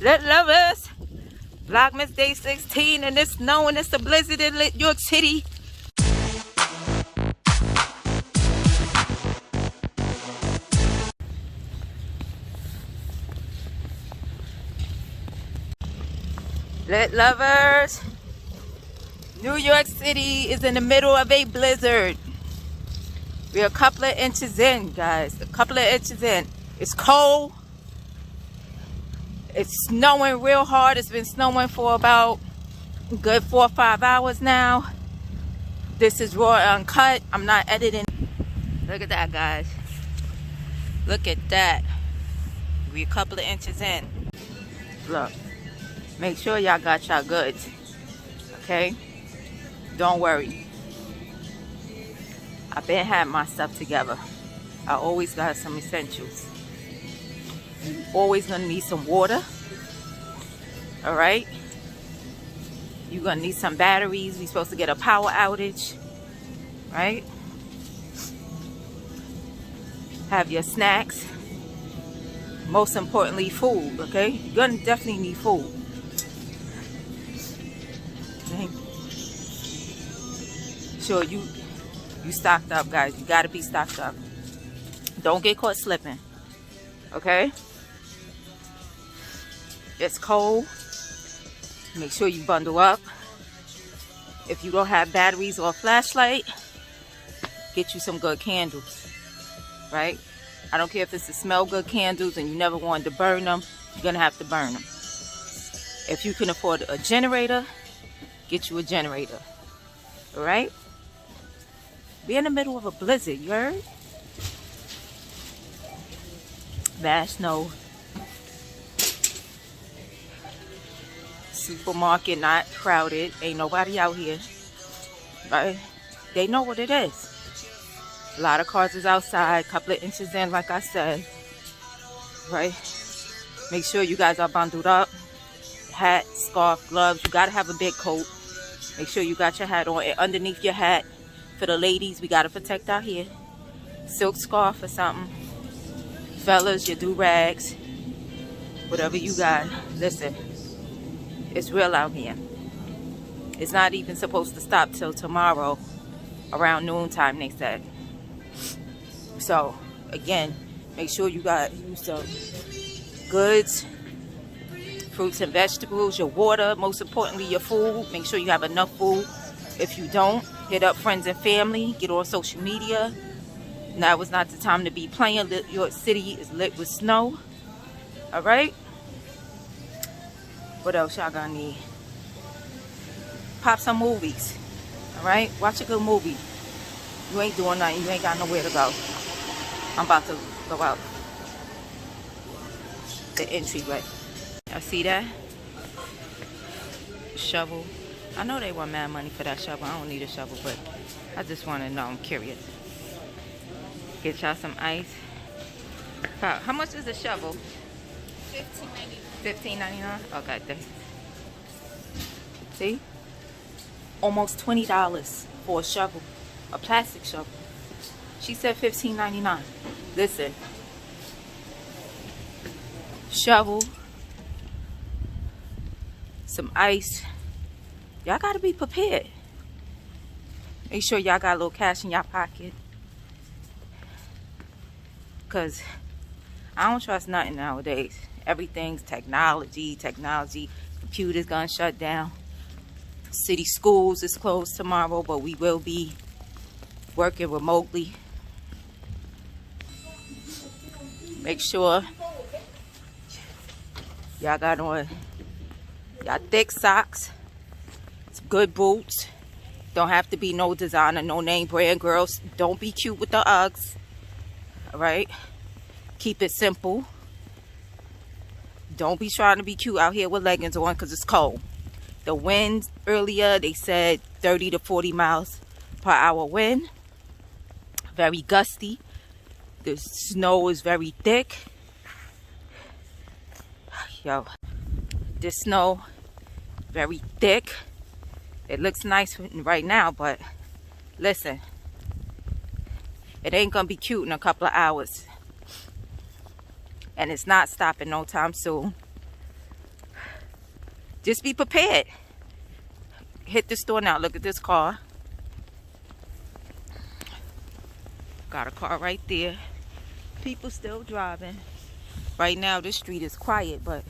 Let lovers. Vlogmas day 16 and it's snowing. It's a blizzard in New York City. Let lovers. New York City is in the middle of a blizzard. We're a couple of inches in, guys. A couple of inches in. It's cold. It's snowing real hard. It's been snowing for about a good 4 or 5 hours now. This is raw and uncut. I'm not editing. Look at that, guys. Look at that. We're a couple of inches in. Look. Make sure y'all got y'all goods. Okay? Don't worry. I've been had my stuff together. I always got some essentials. You always gonna need some water. Alright? You're gonna need some batteries. We're supposed to get a power outage. Right? Have your snacks. Most importantly, food. Okay? You're gonna definitely need food. Okay? Sure, you stocked up, guys. You gotta be stocked up. Don't get caught slipping. Okay? It's cold. Make sure you bundle up. If you don't have batteries or a flashlight, get you some good candles. Right? I don't care if it's the smell good candles and you never wanted to burn them. You're gonna have to burn them. If you can afford a generator, get you a generator. Alright? We're in the middle of a blizzard, you heard? Bad snow. Supermarket not crowded. Ain't nobody out here. Right? They know what it is. A lot of cars is outside. Couple of inches in, like I said. Right? Make sure you guys are bundled up. Hat, scarf, gloves. You gotta have a big coat. Make sure you got your hat on. And underneath your hat, for the ladies, we gotta protect our hair. Silk scarf or something. Fellas, your do-rags. Whatever you got. Listen. It's real out here. It's not even supposed to stop till tomorrow. Around noontime, they said. So, again, make sure you got some goods. Fruits and vegetables, your water, most importantly your food. Make sure you have enough food. If you don't, hit up friends and family. Get on social media. Now is not the time to be playing. New York City is lit with snow. Alright? What else y'all gonna need? Pop some movies. Alright? Watch a good movie. You ain't doing nothing. You ain't got nowhere to go. I'm about to go out the entryway. Y'all see that? Shovel. I know they want mad money for that shovel. I don't need a shovel, but I just want to know. I'm curious. Get y'all some ice. How much is a shovel? $15.99. $15.99? Okay, thanks. See? Almost $20 for a shovel. A plastic shovel. She said $15.99. Listen. Shovel. Some ice. Y'all gotta be prepared. Make sure y'all got a little cash in y'all pocket. Cause I don't trust nothing nowadays. Everything's technology. Computers gonna shut down. City schools is closed tomorrow, but we will be working remotely. Make sure y'all got on y'all thick socks. Good boots. Don't have to be no designer, no name brand. Girls, don't be cute with the Uggs. Alright? Keep it simple. Don't be trying to be cute out here with leggings on because it's cold. The wind earlier, they said 30 to 40 miles per hour wind. Very gusty. The snow is very thick. Yo, this snow, very thick. It looks nice right now, but listen, it ain't gonna be cute in a couple of hours. And it's not stopping no time soon. just be prepared. Hit the store now. Look at this car. Got a car right there. People still driving. Right now this street is quiet, but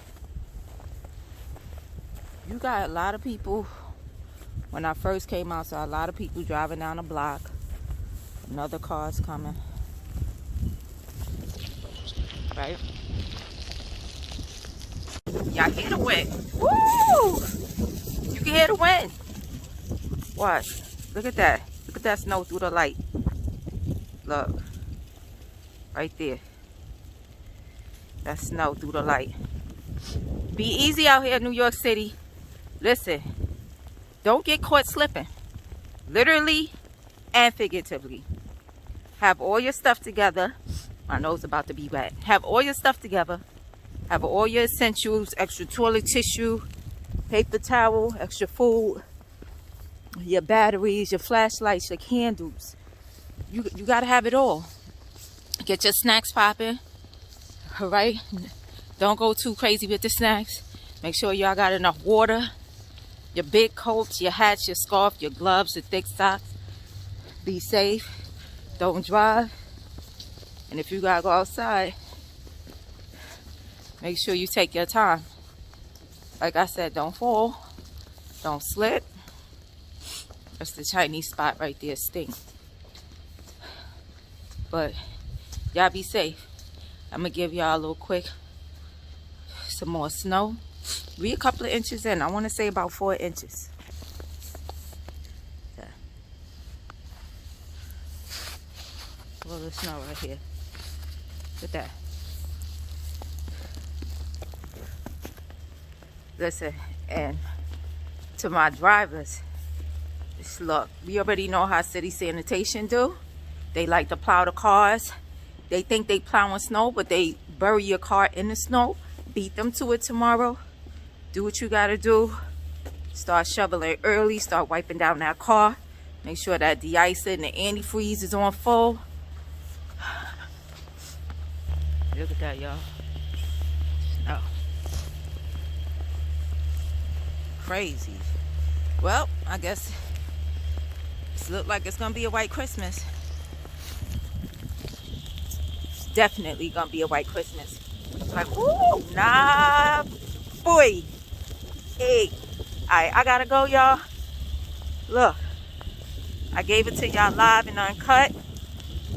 you got a lot of people. When I first came out, saw a lot of people driving down the block. Another car's coming. Right? Y'all hear the wind? Woo! You can hear the wind. Watch. Look at that. Look at that snow through the light. Look. Right there. That snow through the light. Be easy out here in New York City. Listen. Don't get caught slipping. Literally and figuratively. Have all your stuff together. My nose is about to be wet. Have all your stuff together. Have all your essentials, extra toilet tissue, paper towel, extra food, your batteries, your flashlights, your candles. You got to have it all. Get your snacks popping. All right? Don't go too crazy with the snacks. Make sure y'all got enough water. Your big coats, your hats, your scarf, your gloves, your thick socks. Be safe. Don't drive. And if you got to go outside, make sure you take your time. Like I said, don't fall. Don't slip. That's the Chinese spot right there, stink. But y'all be safe. I'm going to give y'all a little quick, some more snow. We a couple of inches in. I want to say about 4 inches. Yeah. A little snow right here. Look at that. Listen, and to my drivers, look, we already know how city sanitation do. They like to plow the cars. They think they plowing snow, but they bury your car in the snow. Beat them to it tomorrow. Do what you gotta do. Start shoveling early. Start wiping down that car. Make sure that de-icer and the antifreeze is on full. Look at that, y'all. Snow. Crazy. Well, I guess it looks like it's gonna be a white Christmas. It's definitely gonna be a white Christmas. Like, ooh, nah, boy. Hey, I gotta go, y'all. Look, I gave it to y'all live and uncut,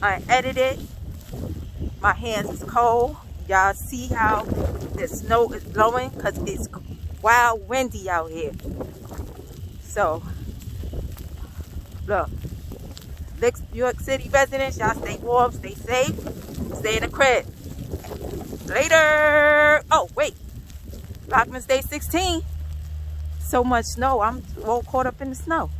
unedited. My hands is cold. Y'all see how the snow is blowing because it's wild windy out here. So, look, New York City residents, y'all stay warm, stay safe, stay in the crib. Later. Oh, wait. VLOGMAS Day 16. So much snow. I'm all caught up in the snow.